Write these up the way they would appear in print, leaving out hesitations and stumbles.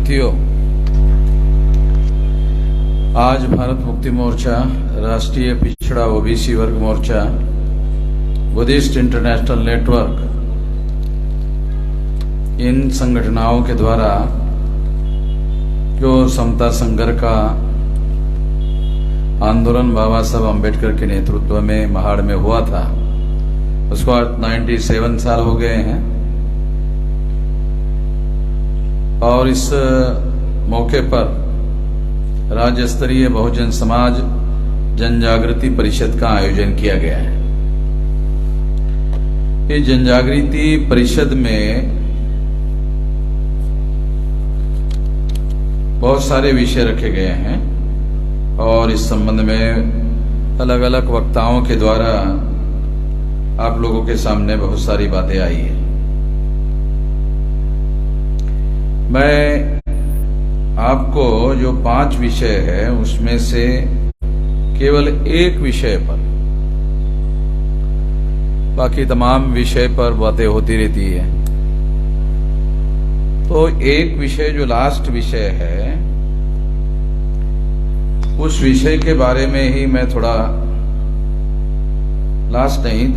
साथियों, आज भारत मुक्ति मोर्चा, राष्ट्रीय पिछड़ा ओबीसी वर्ग मोर्चा, बुद्धिस्ट इंटरनेशनल नेटवर्क, इन संगठनों के द्वारा जो समता संघर्ष का आंदोलन बाबा साहब अम्बेडकर के नेतृत्व में महाड़ में हुआ था, उसको आज 97 साल हो गए हैं। और इस मौके पर राज्य स्तरीय बहुजन समाज जन जागृति परिषद का आयोजन किया गया है। इस जन जागृति परिषद में बहुत सारे विषय रखे गए हैं और इस संबंध में अलग अलग वक्ताओं के द्वारा आप लोगों के सामने बहुत सारी बातें आई है। मैं आपको जो 5 विषय है उसमें से केवल एक विषय पर, बाकी तमाम विषय पर बातें होती रहती है, तो एक विषय जो लास्ट विषय है उस विषय के बारे में ही मैं थोड़ा, लास्ट नहीं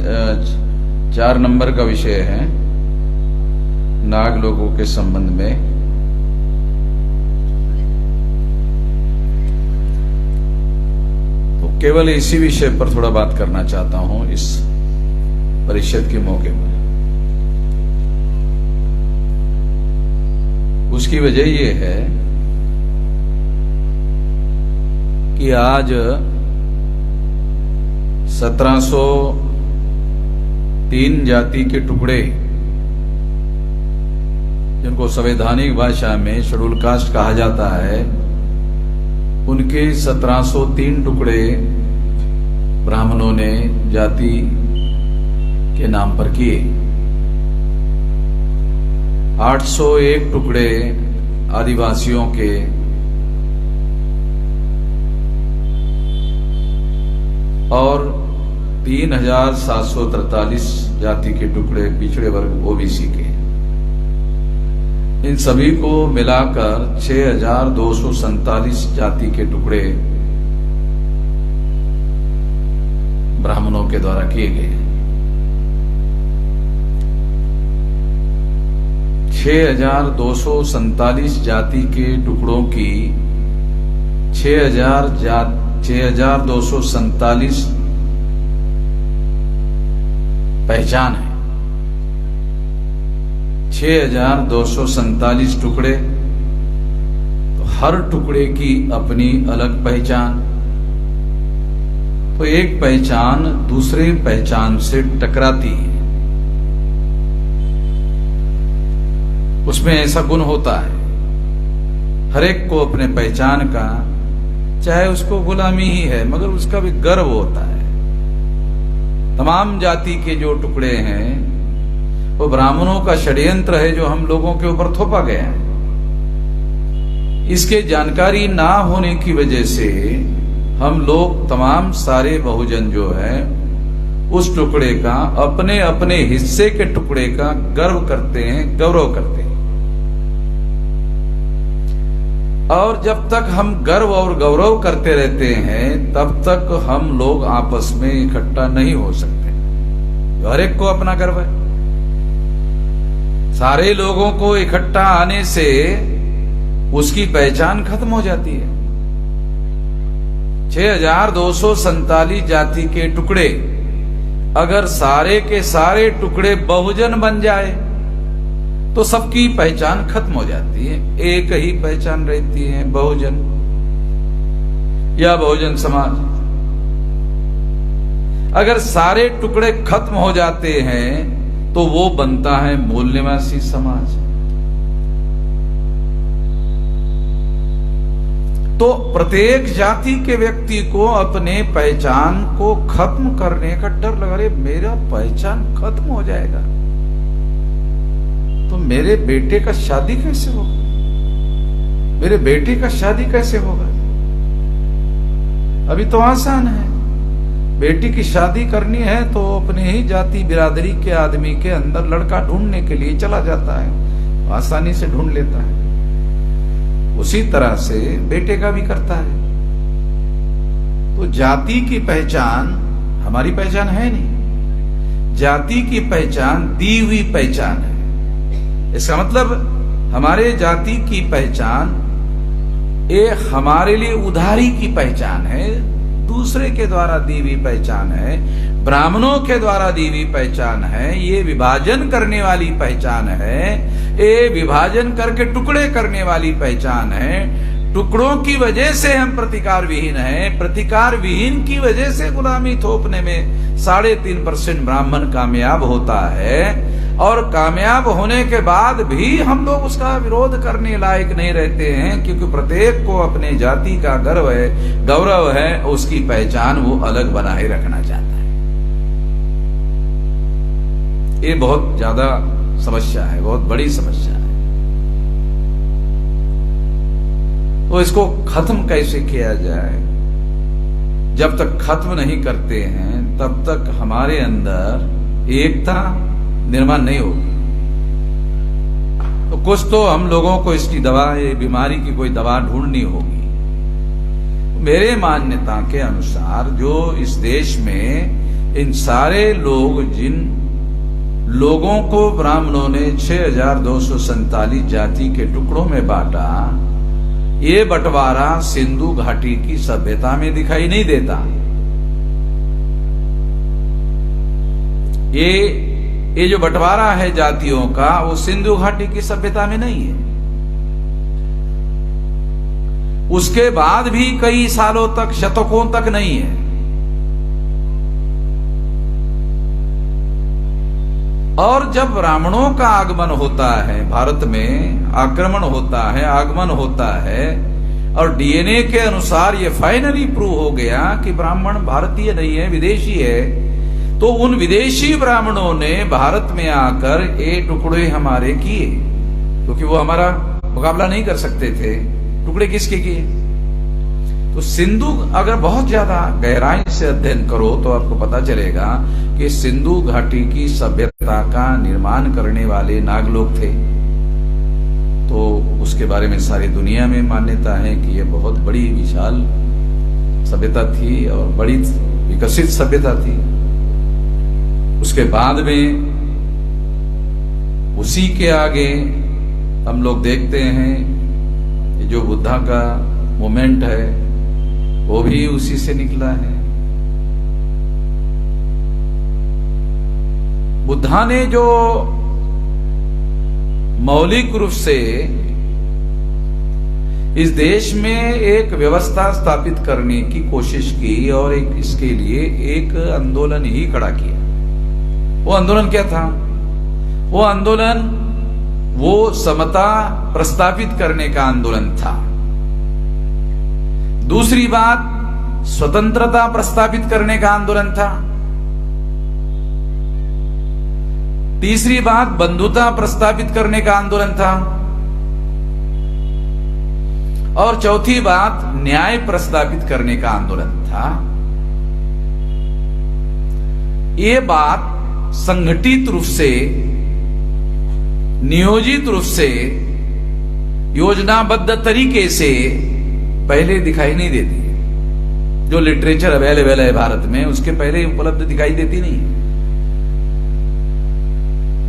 4 नंबर का विषय है नाग लोगों के संबंध में। तो केवल इसी विषय पर थोड़ा बात करना चाहता हूं इस परिषद के मौके पर। उसकी वजह यह है कि आज 1703 जाति के टुकड़े, जिनको संवैधानिक भाषा में शेड्यूल कास्ट कहा जाता है, उनके 1703 टुकड़े ब्राह्मणों ने जाति के नाम पर किए। 801 टुकड़े आदिवासियों के, और 3743 जाति के टुकड़े पिछड़े वर्ग ओबीसी के। इन सभी को मिलाकर 6247 जाति के टुकड़े ब्राह्मणों के द्वारा किए गए। 6247 जाति के टुकड़ों की 6247 पहचान है। 6247 टुकड़े, तो हर टुकड़े की अपनी अलग पहचान। तो एक पहचान दूसरे पहचान से टकराती है, उसमें ऐसा गुण होता है हर एक को अपने पहचान का, चाहे उसको गुलामी ही है मगर उसका भी गर्व होता है। तमाम जाति के जो टुकड़े हैं वो ब्राह्मणों का षड्यंत्र है जो हम लोगों के ऊपर थोपा गया है। इसके जानकारी ना होने की वजह से हम लोग तमाम सारे बहुजन जो है उस टुकड़े का, अपने अपने हिस्से के टुकड़े का गर्व करते हैं, गौरव करते हैं। और जब तक हम गर्व और गौरव करते रहते हैं तब तक हम लोग आपस में इकट्ठा नहीं हो सकते। हर एक को अपना गर्व है। सारे लोगों को इकट्ठा आने से उसकी पहचान खत्म हो जाती है। 6247 जाति के टुकड़े अगर सारे के सारे टुकड़े बहुजन बन जाए तो सबकी पहचान खत्म हो जाती है। एक ही पहचान रहती है, बहुजन या बहुजन समाज। अगर सारे टुकड़े खत्म हो जाते हैं तो वो बनता है मूल निवासी समाज। तो प्रत्येक जाति के व्यक्ति को अपने पहचान को खत्म करने का डर लगा, रहे मेरा पहचान खत्म हो जाएगा तो मेरे बेटे का शादी कैसे होगा, मेरे बेटे का शादी कैसे होगा। अभी तो आसान है, बेटी की शादी करनी है तो अपने ही जाति बिरादरी के आदमी के अंदर लड़का ढूंढने के लिए चला जाता है, आसानी से ढूंढ लेता है। उसी तरह से बेटे का भी करता है। तो जाति की पहचान हमारी पहचान है नहीं, जाति की पहचान दी हुई पहचान है। इसका मतलब हमारे जाति की पहचान ये हमारे लिए उधारी की पहचान है, दूसरे के द्वारा दी हुई पहचान है, ब्राह्मणों के द्वारा दी हुई पहचान है, ये विभाजन करने वाली पहचान है, ये विभाजन करके टुकड़े करने वाली पहचान है। टुकड़ों की वजह से हम प्रतिकार विहीन हैं, प्रतिकार विहीन की वजह से गुलामी थोपने में 3.5% ब्राह्मण कामयाब होता है, और कामयाब होने के बाद भी हम लोग उसका विरोध करने लायक नहीं रहते हैं, क्योंकि प्रत्येक को अपने जाति का गर्व है, गौरव है, उसकी पहचान वो अलग बनाए रखना चाहता है। ये बहुत ज्यादा समस्या है, बहुत बड़ी समस्या है। तो इसको खत्म कैसे किया जाए? जब तक खत्म नहीं करते हैं तब तक हमारे अंदर एकता निर्माण नहीं होगी। तो कुछ तो हम लोगों को इसकी दवा, ये बीमारी की कोई दवा ढूंढनी होगी। मेरे मान्यता के अनुसार जो इस देश में इन सारे लोग, जिन लोगों को ब्राह्मणों ने 6247 जाति के टुकड़ों में बांटा, ये बंटवारा सिंधु घाटी की सभ्यता में दिखाई नहीं देता। ये जो बंटवारा है जातियों का, वो सिंधु घाटी की सभ्यता में नहीं है। उसके बाद भी कई सालों तक, शतकों तक नहीं है। और जब ब्राह्मणों का आगमन होता है भारत में, आक्रमण होता है, आगमन होता है, और डीएनए के अनुसार ये फाइनली प्रूव हो गया कि ब्राह्मण भारतीय नहीं है, विदेशी है, तो उन विदेशी ब्राह्मणों ने भारत में आकर ये टुकड़े हमारे किए, क्योंकि वो हमारा मुकाबला नहीं कर सकते थे। टुकड़े किसके किए? तो सिंधु, अगर बहुत ज्यादा गहराई से अध्ययन करो तो आपको पता चलेगा कि सिंधु घाटी की सभ्यता का निर्माण करने वाले नागलोक थे। तो उसके बारे में सारी दुनिया में मान्यता है कि ये बहुत बड़ी विशाल सभ्यता थी और बड़ी विकसित सभ्यता थी। उसके बाद में उसी के आगे हम लोग देखते हैं कि जो बुद्धा का मूवमेंट है वो भी उसी से निकला है। बुद्धा ने जो मौलिक रूप से इस देश में एक व्यवस्था स्थापित करने की कोशिश की और इसके लिए एक आंदोलन ही खड़ा किया। वो आंदोलन क्या था? वो आंदोलन वो समता प्रस्तावित करने का आंदोलन था। दूसरी बात, स्वतंत्रता प्रस्तावित करने का आंदोलन था। तीसरी बात, बंधुता प्रस्तावित करने का आंदोलन था। और चौथी बात, न्याय प्रस्तावित करने का आंदोलन था। ये बात संगठित रूप से, नियोजित रूप से, योजनाबद्ध तरीके से पहले दिखाई नहीं देती है। जो लिटरेचर अवेलेबल है भारत में, उसके पहले उपलब्ध दिखाई देती नहीं।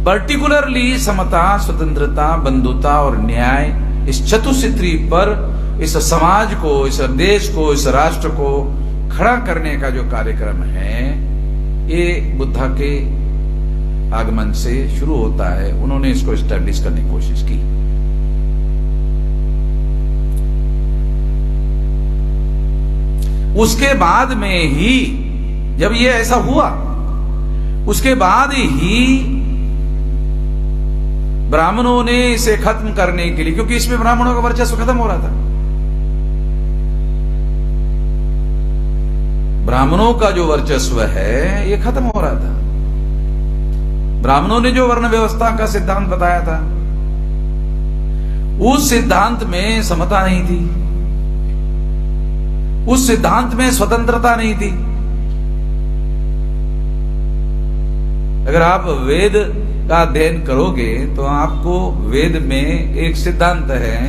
पर्टिकुलरली समता, स्वतंत्रता, बंधुता और न्याय, इस चतुसूत्री पर इस समाज को, इस देश को, इस राष्ट्र को खड़ा करने का जो कार्यक्रम है, ये बुद्धा के आगमन से शुरू होता है। उन्होंने इसको एस्टैब्लिश करने की कोशिश की। उसके बाद में ही, जब ये ऐसा हुआ, उसके बाद ही ब्राह्मणों ने इसे खत्म करने के लिए, क्योंकि इसमें ब्राह्मणों का वर्चस्व खत्म हो रहा था। ब्राह्मणों का जो वर्चस्व है ये खत्म हो रहा था। ब्राह्मणों ने जो वर्ण व्यवस्था का सिद्धांत बताया था, उस सिद्धांत में समता नहीं थी, उस सिद्धांत में स्वतंत्रता नहीं थी। अगर आप वेद का अध्ययन करोगे तो आपको वेद में एक सिद्धांत है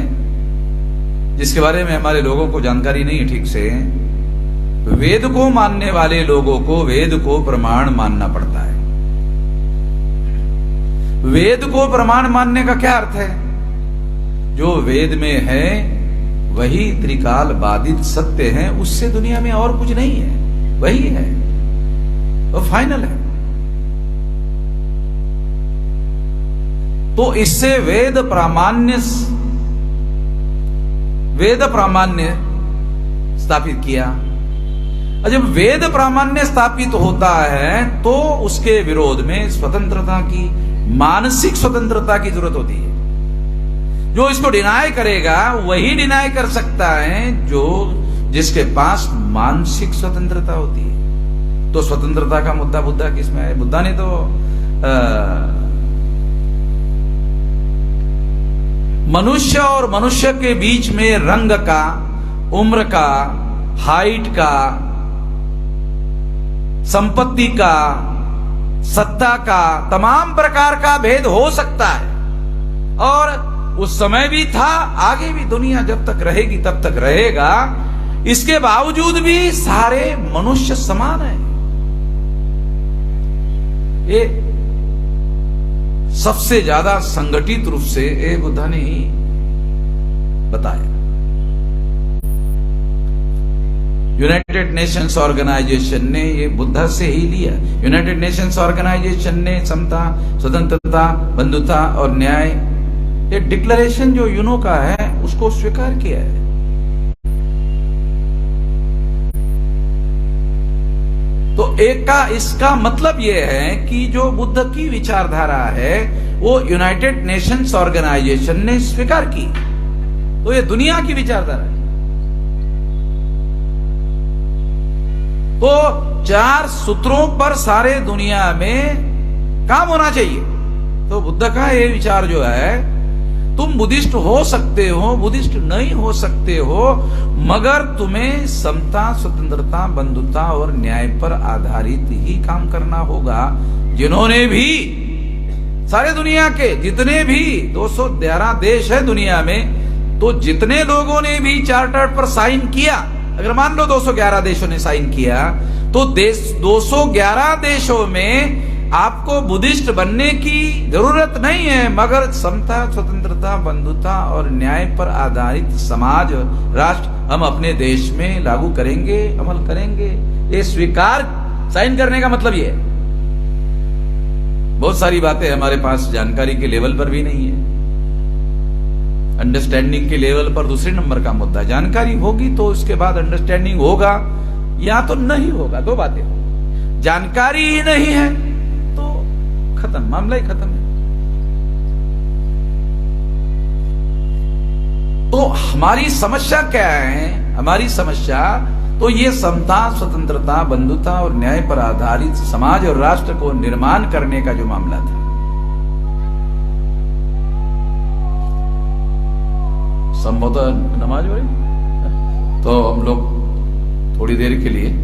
जिसके बारे में हमारे लोगों को जानकारी नहीं है ठीक से। वेद को मानने वाले लोगों को वेद को प्रमाण मानना पड़ता है। वेद को प्रमाण मानने का क्या अर्थ है? जो वेद में है वही त्रिकाल बाधित सत्य है, उससे दुनिया में और कुछ नहीं है, वही है, वो फाइनल है। तो इससे वेद प्रामाण्य स्थापित किया। और जब वेद प्रामाण्य स्थापित होता है तो उसके विरोध में स्वतंत्रता की, मानसिक स्वतंत्रता की जरूरत होती है। जो इसको डिनाय करेगा वही डिनाय कर सकता है जो जिसके पास मानसिक स्वतंत्रता होती है। तो स्वतंत्रता का मुद्दा बुद्धा किसमें है? बुद्धा ने तो मनुष्य और मनुष्य के बीच में रंग का, उम्र का, हाइट का, संपत्ति का, सत्ता का, तमाम प्रकार का भेद हो सकता है। और उस समय भी था, आगे भी दुनिया जब तक रहेगी तब तक रहेगा। इसके बावजूद भी सारे मनुष्य समान हैं। ये सबसे ज्यादा संगठित रूप से ये बुद्धा ने ही बताया। यूनाइटेड नेशंस ऑर्गेनाइजेशन ने ये बुद्धा से ही लिया। यूनाइटेड नेशंस ऑर्गेनाइजेशन ने समता, स्वतंत्रता, बंधुता और न्याय, ये डिक्लेरेशन जो यूनो का है उसको स्वीकार किया है। तो एक का इसका मतलब यह है कि जो बुद्ध की विचारधारा है वो यूनाइटेड नेशंस ऑर्गेनाइजेशन ने स्वीकार की। तो ये दुनिया की विचारधारा है। तो 4 सूत्रों पर सारे दुनिया में काम होना चाहिए। तो बुद्ध का ये विचार जो है, तुम बुद्धिस्ट हो सकते हो, बुद्धिस्ट नहीं हो सकते हो, मगर तुम्हें समता, स्वतंत्रता, बंधुता और न्याय पर आधारित ही काम करना होगा। जिन्होंने भी सारे दुनिया के जितने भी 211 देश है दुनिया में, तो जितने लोगों ने भी चार्टर पर साइन किया, अगर मान लो 211 देशों ने साइन किया, तो 211 देशों में आपको बुद्धिस्ट बनने की जरूरत नहीं है, मगर समता, स्वतंत्रता, बंधुता और न्याय पर आधारित समाज, राष्ट्र हम अपने देश में लागू करेंगे, अमल करेंगे। ये स्वीकार, साइन करने का मतलब ये है। बहुत सारी बातें हमारे पास जानकारी के लेवल पर भी नहीं है, अंडरस्टैंडिंग के लेवल पर दूसरे नंबर का मुद्दा। जानकारी होगी तो उसके बाद अंडरस्टैंडिंग होगा या तो नहीं होगा, 2 बातें होंगी। जानकारी ही नहीं है तो खत्म, मामला ही खत्म है। तो हमारी समस्या क्या है? हमारी समस्या तो ये समता, स्वतंत्रता, बंधुता और न्याय पर आधारित समाज और राष्ट्र को निर्माण करने का जो मामला था। संभवतः नमाज हो रही, तो हम लोग थोड़ी देर के लिए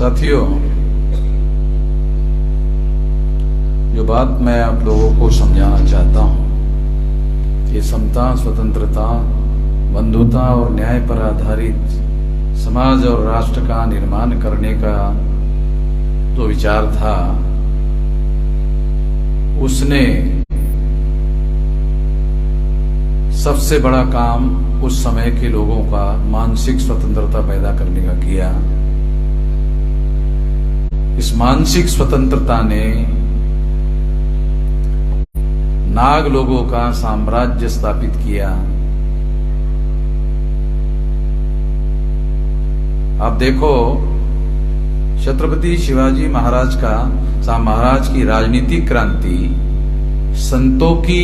साथियों, जो बात मैं आप लोगों को समझाना चाहता हूं, ये समता, स्वतंत्रता, बंधुता और न्याय पर आधारित समाज और राष्ट्र का निर्माण करने का जो विचार था, उसने सबसे बड़ा काम उस समय के लोगों का मानसिक स्वतंत्रता पैदा करने का किया। इस मानसिक स्वतंत्रता ने नाग लोगों का साम्राज्य स्थापित किया। आप देखो, छत्रपति शिवाजी महाराज की राजनीतिक क्रांति संतों की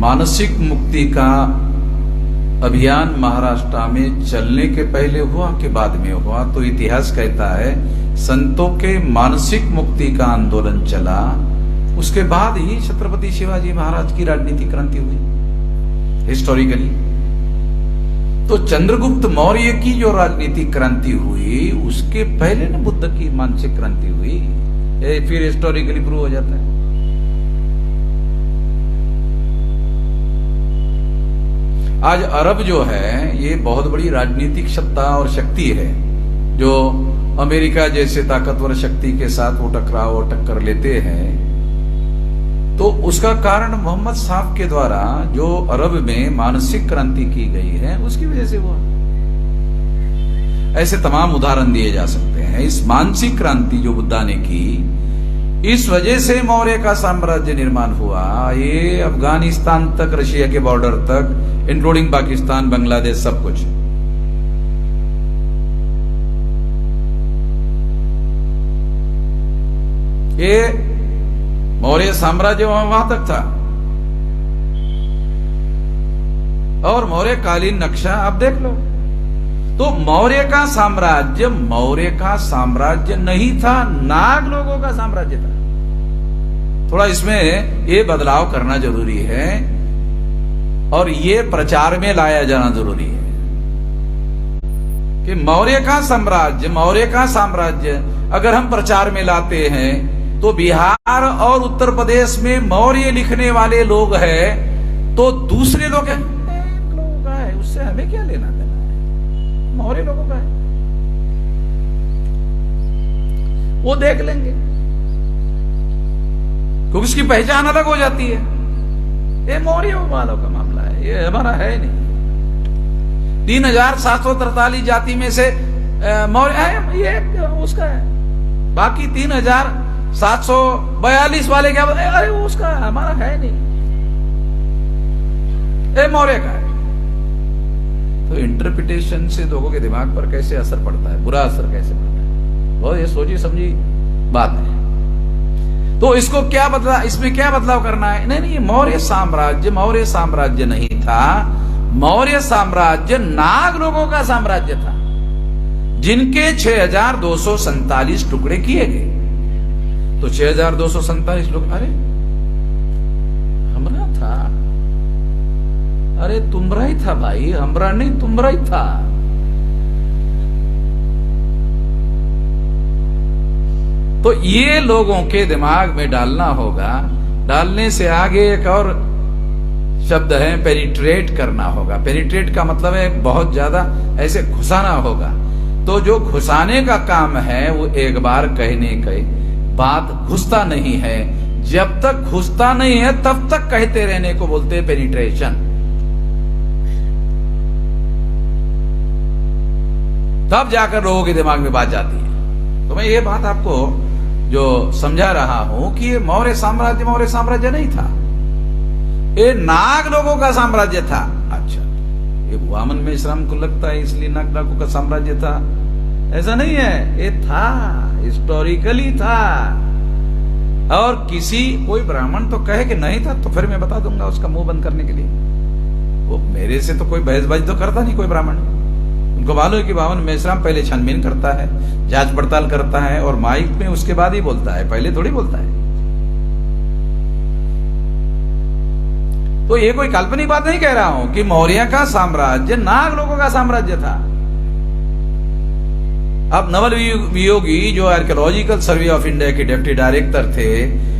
मानसिक मुक्ति का अभियान महाराष्ट्र में चलने के पहले हुआ कि बाद में हुआ? तो इतिहास कहता है संतों के मानसिक मुक्ति का आंदोलन चला, उसके बाद ही छत्रपति शिवाजी महाराज की राजनीतिक क्रांति हुई हिस्टोरिकली। तो चंद्रगुप्त मौर्य की जो राजनीतिक क्रांति हुई, उसके पहले न बुद्ध की मानसिक क्रांति हुई। ये फिर हिस्टोरिकली प्रूव हो जाता है। आज अरब जो है, ये बहुत बड़ी राजनीतिक सत्ता और शक्ति है, जो अमेरिका जैसे ताकतवर शक्ति के साथ वो टकराव और टक्कर लेते हैं। तो उसका कारण मोहम्मद साहब के द्वारा जो अरब में मानसिक क्रांति की गई है, उसकी वजह से हुआ। ऐसे तमाम उदाहरण दिए जा सकते हैं। इस मानसिक क्रांति जो बुद्धा ने की, इस वजह से मौर्य का साम्राज्य निर्माण हुआ। ये अफगानिस्तान तक, रशिया के बॉर्डर तक, इंक्लूडिंग पाकिस्तान, बांग्लादेश, सब कुछ। ये मौर्य साम्राज्य वहां तक था। और मौर्य कालीन नक्शा आप देख लो। तो मौर्य का साम्राज्य नहीं था, नाग लोगों का साम्राज्य था। थोड़ा इसमें ये बदलाव करना जरूरी है और ये प्रचार में लाया जाना जरूरी है कि मौर्य का साम्राज्य अगर हम प्रचार में लाते हैं, तो बिहार और उत्तर प्रदेश में मौर्य लिखने वाले लोग हैं, तो दूसरे लोग हैं लोगों का है, उससे हमें क्या लेना देना है, मौर्य लोगों का है, वो देख लेंगे, क्योंकि उसकी पहचान अलग हो जाती है। ये मौर्य वालों का मामला है, ये हमारा है नहीं। 3743 जाति में से मौर्य है, ये उसका है। बाकी 3742 वाले क्या बोलते? अरे वो उसका है, हमारा है नहीं, ये मौर्य का है। तो इंटरप्रिटेशन से लोगों के दिमाग पर कैसे असर पड़ता है, बुरा असर कैसे पड़ता है, बहुत ये सोची समझी बात है। तो इसको क्या बदला, इसमें क्या बदलाव करना है? नहीं, मौर्य साम्राज्य नहीं था। मौर्य साम्राज्य नाग लोगों का साम्राज्य था, जिनके 6247 टुकड़े किए गए। तो 6247 लोग, अरे हमरा था, अरे तुमरा ही था भाई, हमरा नहीं, तुमरा ही था। तो ये लोगों के दिमाग में डालना होगा। डालने से आगे एक और शब्द है, पेनिट्रेट करना होगा। पेनिट्रेट का मतलब है बहुत ज्यादा ऐसे घुसाना होगा। तो जो घुसाने का काम है, वो एक बार कहने की बात घुसता नहीं है। जब तक घुसता नहीं है, तब तक कहते रहने को बोलते हैं पेनिट्रेशन। तब जाकर लोगों के दिमाग में बात जाती है। तो मैं ये बात आपको जो समझा रहा हूं कि ये मौर्य साम्राज्य नहीं था, ये नाग लोगों का साम्राज्य था। अच्छा, ये वामन में श्रम को लगता है इसलिए नाग लोगों का साम्राज्य था, ऐसा नहीं है। ये था, हिस्टोरिकली था। और कोई ब्राह्मण तो कहे कि नहीं था, तो फिर मैं बता दूंगा उसका मुंह बंद करने के लिए। वो मेरे से तो कोई बहसबाजी तो करता नहीं कोई ब्राह्मण। उनको मालूम है कि वामन मेश्राम पहले छानबीन करता है, जांच पड़ताल करता है और माइक में उसके बाद ही बोलता है, पहले थोड़ी बोलता है। तो ये कोई काल्पनिक बात नहीं कह रहा हूं कि मौर्य का साम्राज्य नाग लोगों का साम्राज्य था। अब नवल वियोगी जो आर्कियोलॉजिकल सर्वे ऑफ इंडिया के डिप्टी डायरेक्टर थे,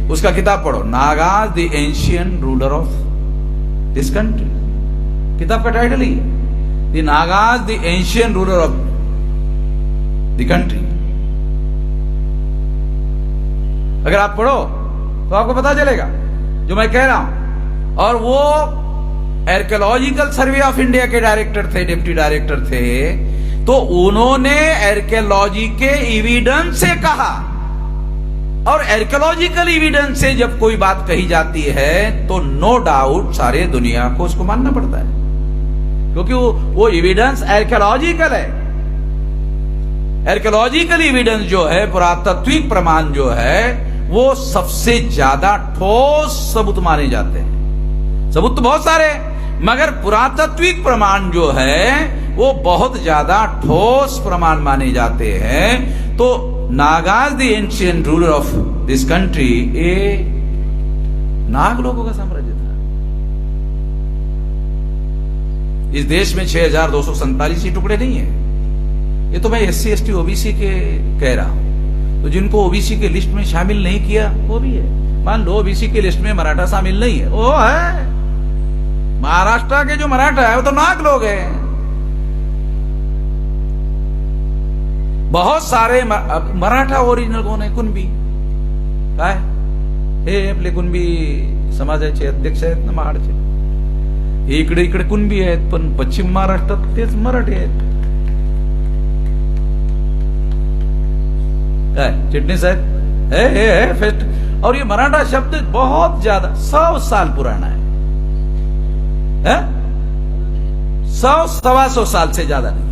उसका किताब पढ़ो, Nagas the ancient ruler of this country. किताब का टाइटल ही है the Nagas the ancient ruler of the country. अगर आप पढ़ो तो आपको पता चलेगा जो मैं कह रहा हूं। और वो आर्कियोलॉजिकल सर्वे ऑफ इंडिया के डायरेक्टर थे, डिप्टी डायरेक्टर थे, तो उन्होंने आर्कियोलॉजी के एविडेंस से कहा। और आर्कियोलॉजिकल एविडेंस से जब कोई बात कही जाती है तो नो डाउट सारे दुनिया को उसको मानना पड़ता है, क्योंकि वो एविडेंस आर्कियोलॉजिकल है। आर्कियोलॉजिकल एविडेंस जो है, पुरातात्विक प्रमाण जो है, वो सबसे ज्यादा ठोस सबूत माने जाते हैं। सबूत तो बहुत सारे, मगर पुरातात्विक प्रमाण जो है वो बहुत ज्यादा ठोस प्रमाण माने जाते हैं। तो Nagas the ancient ruler of this country, ये नाग लोगों का साम्राज्य था। इस देश में 6247 ही टुकड़े नहीं है। ये तो मैं SC ST OBC के कह रहा हूं। तो जिनको OBC के लिस्ट में शामिल नहीं किया वो भी है। मान लो OBC के लिस्ट में मराठा शामिल नहीं है, वो है महाराष्ट्र के जो मराठा है वो तो नाग लोग हैं। बहुत सारे मराठा ओरिजिनल कोण आहे? कुणबी काय हे आपले कुणबी समाजाचे अध्यक्ष आहेत ना महाडचे, हे इकडे इकडे कुणबी आहेत, पण पश्चिम महाराष्ट्रात तेच मराठी आहेत। चिटनीस है फेस्ट। और ये मराठा शब्द बहुत ज्यादा 100 साल पुराना है, 100-125 साल से ज्यादा नहीं।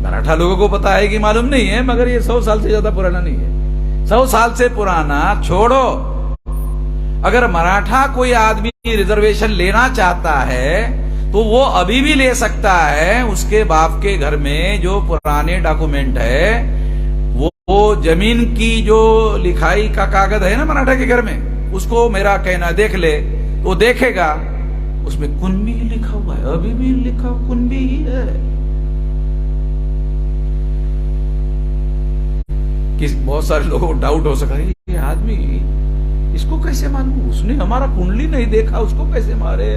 मराठा लोगों को पता है कि मालूम नहीं है, मगर ये 100 साल से ज्यादा पुराना नहीं है। 100 साल से पुराना छोड़ो, अगर मराठा कोई आदमी रिजर्वेशन लेना चाहता है तो वो अभी भी ले सकता है। उसके बाप के घर में जो पुराने डॉक्यूमेंट है, वो जमीन की जो लिखाई का कागज है ना मराठा के घर में, उसको मेरा कहना देख ले, वो देखेगा उसमें कुणबी लिखा हुआ है, अभी भी लिखा कुणबी ही है। बहुत सारे लोगों को डाउट हो सका, ये आदमी इसको कैसे मालूम, उसने हमारा कुंडली नहीं देखा, उसको कैसे मारे।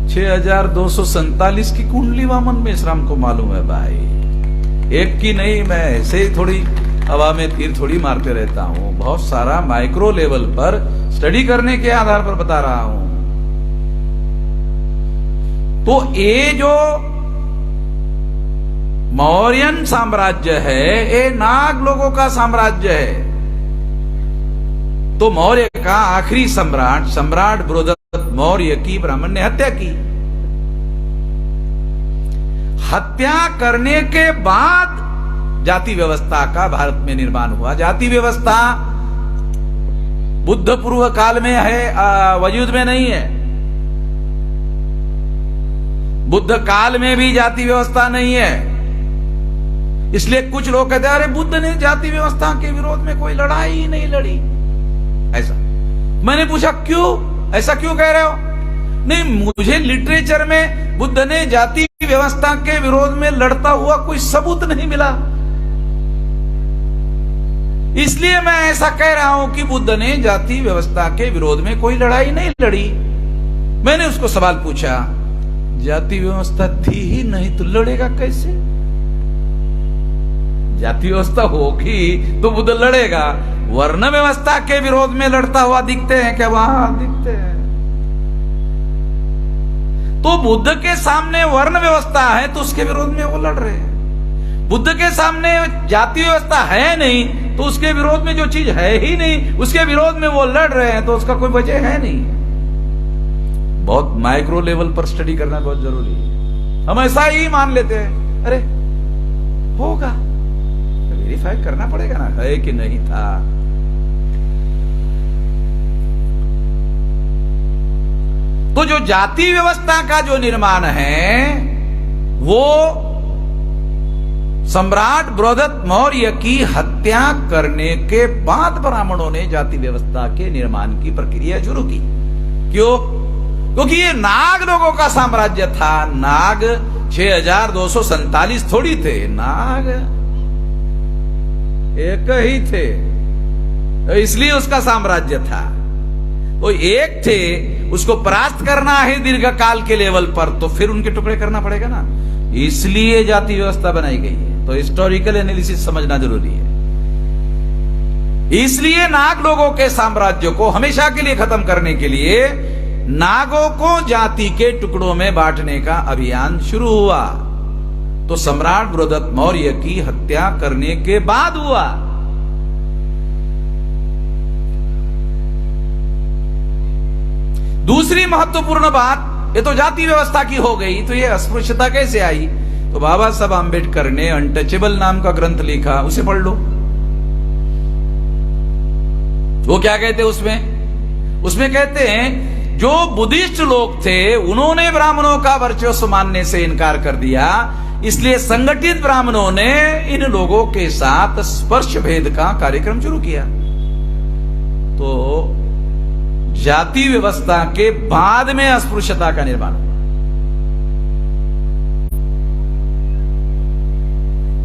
6247 की कुंडली वामन मेश्राम को मालूम है भाई, एक की नहीं। मैं ऐसे ही थोड़ी हवा में तीर थोड़ी मारते रहता हूं, बहुत सारा माइक्रो लेवल पर स्टडी करने के आधार पर बता रहा हूं। तो ये जो मौर्यन साम्राज्य है, ये नाग लोगों का साम्राज्य है। तो मौर्य का आखिरी सम्राट बृहद्रथ मौर्य की ब्राह्मण ने हत्या की। हत्या करने के बाद जाति व्यवस्था का भारत में निर्माण हुआ। जाति व्यवस्था बुद्ध पूर्व काल में है, वजूद में नहीं है। बुद्ध काल में भी जाति व्यवस्था नहीं है। इसलिए कुछ लोग कहते हैं अरे बुद्ध ने जाति व्यवस्था के विरोध में कोई लड़ाई ही नहीं लड़ी। ऐसा मैंने पूछा क्यों, ऐसा क्यों कह रहे हो? नहीं, मुझे लिटरेचर में बुद्ध ने जाति व्यवस्था के विरोध में लड़ता हुआ कोई सबूत नहीं मिला, इसलिए मैं ऐसा कह रहा हूं कि बुद्ध ने जाति व्यवस्था के विरोध में कोई लड़ाई नहीं लड़ी। मैंने उसको सवाल पूछा, जाति व्यवस्था थी ही नहीं तो लड़ेगा कैसे? जाति व्यवस्था होगी तो बुद्ध लड़ेगा। वर्ण व्यवस्था के विरोध में लड़ता हुआ दिखते हैं क्या? वहां दिखते हैं। तो बुद्ध के सामने वर्ण व्यवस्था है तो उसके विरोध में वो लड़ रहे हैं। बुद्ध के सामने जाति व्यवस्था है नहीं तो उसके विरोध में जो चीज है ही नहीं, उसके विरोध में वो लड़ रहे हैं, तो उसका कोई वजह है नहीं। बहुत माइक्रो लेवल पर स्टडी करना बहुत जरूरी है। हम ऐसा ही मान लेते हैं, अरे होगा, वेरीफाई करना पड़ेगा ना, है कि नहीं था। तो जो जाति व्यवस्था का जो निर्माण है वो सम्राट बृहद्रथ मौर्य की हत्या करने के बाद ब्राह्मणों ने जाति व्यवस्था के निर्माण की प्रक्रिया शुरू की। क्यों? क्योंकि ये नाग लोगों का साम्राज्य था। नाग 6247 थोड़ी थे, नाग एक ही थे, इसलिए उसका साम्राज्य था। वो एक थे, उसको परास्त करना है दीर्घ काल के लेवल पर, तो फिर उनके टुकड़े करना पड़ेगा ना, इसलिए जाति व्यवस्था बनाई गई है। तो हिस्टोरिकल एनालिसिस समझना जरूरी है। इसलिए नाग लोगों के साम्राज्य को हमेशा के लिए खत्म करने के लिए नागों को जाति के टुकड़ों में बांटने का अभियान शुरू हुआ। तो सम्राट बृहदत्त मौर्य की हत्या करने के बाद हुआ। दूसरी महत्वपूर्ण बात, ये तो जाति व्यवस्था की हो गई, तो ये अस्पृश्यता कैसे आई? तो बाबा साहब आंबेडकर ने अनटचेबल नाम का ग्रंथ लिखा, उसे पढ़ लो। वो क्या कहते हैं उसमें कहते हैं जो बुद्धिस्ट लोग थे उन्होंने ब्राह्मणों का वर्चस्व मानने से इनकार कर दिया, इसलिए संगठित ब्राह्मणों ने इन लोगों के साथ स्पर्श भेद का कार्यक्रम शुरू किया। तो जाति व्यवस्था के बाद में अस्पृश्यता का निर्माण हुआ।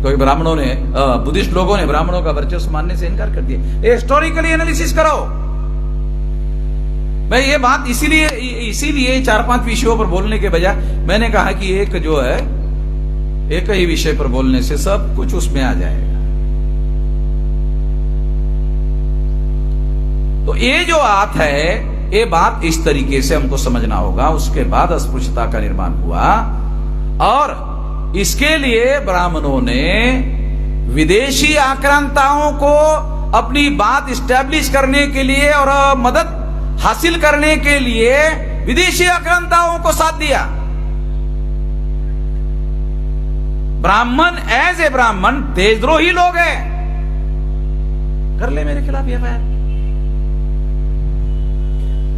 तो ब्राह्मणों ने, बुद्धिस्ट लोगों ने ब्राह्मणों का वर्चस्व मानने से इनकार कर दिया। हिस्टोरिकली एनालिसिस करो। मैं ये बात इसीलिए 4-5 विषयों पर बोलने के बजाय मैंने कहा कि एक जो है, एक ही विषय पर बोलने से सब कुछ उसमें आ जाएगा। तो ये जो बात है, ये बात इस तरीके से हमको समझना होगा। उसके बाद अस्पृश्यता का निर्माण हुआ और इसके लिए ब्राह्मणों ने विदेशी आक्रांताओं को अपनी बात स्टैब्लिश करने के लिए और मदद हासिल करने के लिए विदेशी आक्रांताओं को साथ दिया। ब्राह्मण एज ए ब्राह्मण देशद्रोही लोग हैं, कर ले मेरे खिलाफ एफआईआर।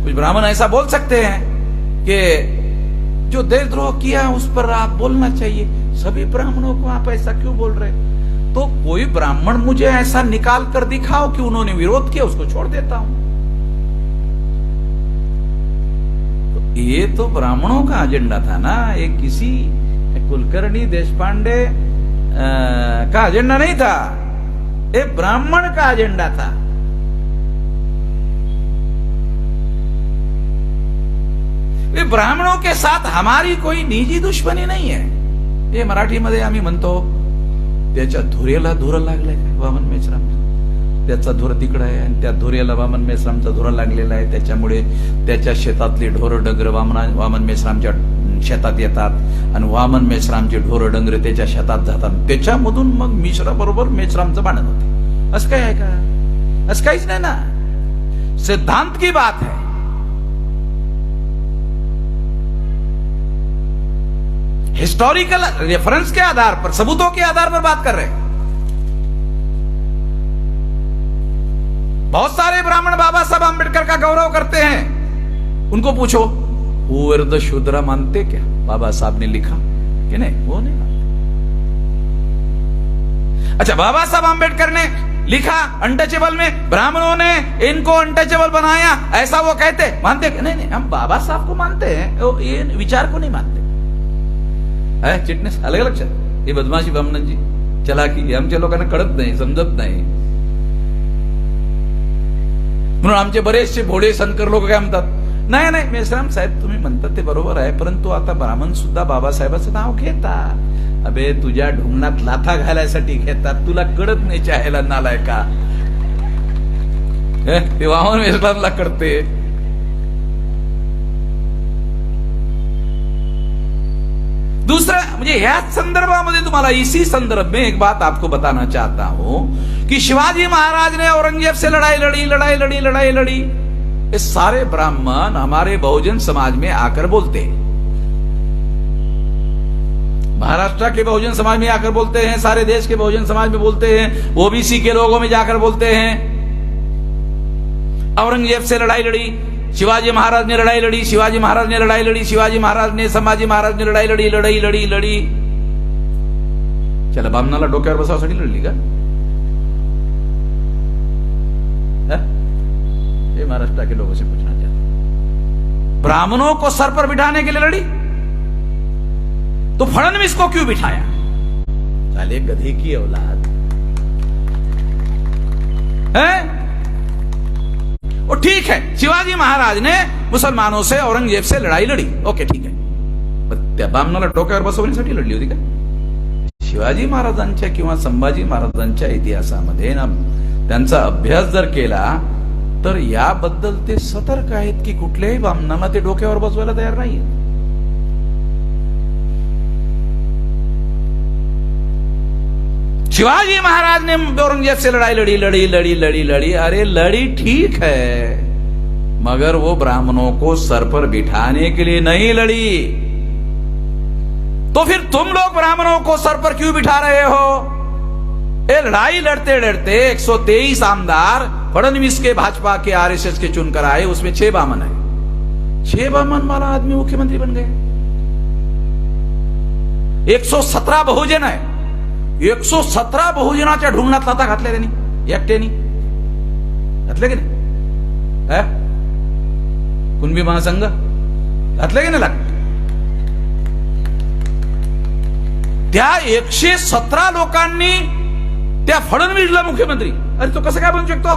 कुछ ब्राह्मण ऐसा बोल सकते हैं कि जो देशद्रोह किया उस पर आप बोलना चाहिए, सभी ब्राह्मणों को आप ऐसा क्यों बोल रहे? तो कोई ब्राह्मण मुझे ऐसा निकाल कर दिखाओ कि उन्होंने विरोध किया, उसको छोड़ देता हूं। तो ये तो ब्राह्मणों का एजेंडा था ना, ये किसी कुलकर्णी देशपांडे का एजेंडा नहीं था, ये ब्राह्मण का एजेंडा था। ये ब्राह्मणों के साथ हमारी कोई निजी दुश्मनी नहीं है। हे मराठीमध्ये आम्ही म्हणतो त्याच्या धुरेला धुर लागलाय वामन मेश्राम, त्याचा धुर तिकडं आहे आणि त्या धुरेला वामन मेश्रामचा धुर लागलेला आहे, त्याच्यामुळे त्याच्या शेतातले ढोर डंगर वामन मेश्रामच्या शेतात येतात आणि वामन मेश्रामचे ढोर डंगर त्याच्या शेतात जातात, त्याच्यामधून मग मिश्रा बरोबर मेश्रामचं भांडण होते। असं काय आहे का? असं काहीच नाही ना, सिद्धांत की बात है। हिस्टोरिकल रेफरेंस के आधार पर, सबूतों के आधार पर बात कर रहे हैं। बहुत सारे ब्राह्मण बाबा साहब आंबेडकर का गौरव करते हैं, उनको पूछो हु वर द शूद्रा मानते क्या? बाबा साहब ने लिखा कि नहीं? वो नहीं मानते। अच्छा, बाबा साहब आंबेडकर ने लिखा अनटचेबल में, ब्राह्मणों ने इनको अनटचेबल बनाया, ऐसा वो कहते? मानते? नहीं नहीं, हम बाबा साहब को मानते हैं, ये विचार को नहीं मानते। चिटणीस अलग लक्षात, ही बदमाशी ब्राह्मणांची चलाकी आमच्या लोकांना कळत नाही, समजत नाही, म्हणून आमचे बरेचसे भोळे शंकर लोक काय म्हणतात, नाही नाही मेश्राम साहेब तुम्ही म्हणतात ते बरोबर आहे, परंतु आता ब्राह्मण सुद्धा बाबासाहेबाचं नाव घेतात। अबे तुझ्या ढुंगणात लाथा घालायसाठी घेतात, तुला कळत नाही चाहेला नालाय का? ते वामन मेश्रामला कळते। दूसरा, मुझे ह्याच संदर्भामध्ये तुम्हाला इसी संदर्भ में एक बात आपको बताना चाहता हूं कि शिवाजी महाराज ने औरंगजेब से लड़ाई लड़ी। ये सारे ब्राह्मण हमारे बहुजन समाज में आकर बोलते हैं, महाराष्ट्र के बहुजन समाज में आकर बोलते हैं, सारे देश के बहुजन समाज में बोलते हैं, ओबीसी के लोगों में जाकर बोलते हैं औरंगजेब से लड़ाई लड़ी, शिवाजी महाराज ने लड़ाई लड़ी, शिवाजी महाराज ने लड़ाई लड़ी, शिवाजी महाराज ने, संभाजी महाराज ने लड़ाई लड़ी। चला बामनाला डोक्यावर बसावसाठी लढली का? ये महाराष्ट्र के लोगों से पूछना चाहते, ब्राह्मणों को सर पर बिठाने के लिए लड़ी। तो फडणवीस को क्यों बिठाया? साले गधे की औलाद है। वो ठीक है, शिवाजी महाराज ने मुसलमानों से, औरंगजेब से लढाई लढी, ओके ठीक आहे, त्या बामणाला डोक्यावर बसवण्यासाठी लढली होती का? शिवाजी महाराजांच्या किंवा संभाजी महाराजांच्या इतिहासामध्ये ना त्यांचा अभ्यास जर केला तर याबद्दल ते सतर्क आहेत की कुठल्याही बामणाला ते डोक्यावर बसवायला तयार नाही. शिवाजी महाराज ने औरंगजेब से लड़ाई लड़ी. अरे लड़ी ठीक है, मगर वो ब्राह्मणों को सर पर बिठाने के लिए नहीं लड़ी. तो फिर तुम लोग ब्राह्मणों को सर पर क्यों बिठा रहे हो? ये लड़ाई लड़ते लड़ते 123 आमदार फडणवीस के भाजपा के आरएसएस के चुनकर आए, उसमें 6 बामन है. 6 बामन वाला आदमी मुख्यमंत्री बन गए. 117 बहुजन है. 117 बहुजनाच्या ढुंगणात लाथा घातल्या त्यांनी एकट्यानी. घातले की नाही? कुणबी महासंघ घातले की नाही लाग? त्या 117 लोकांनी त्या फडणवीसला मुख्यमंत्री, अरे तो कसं काय बनू शकतो?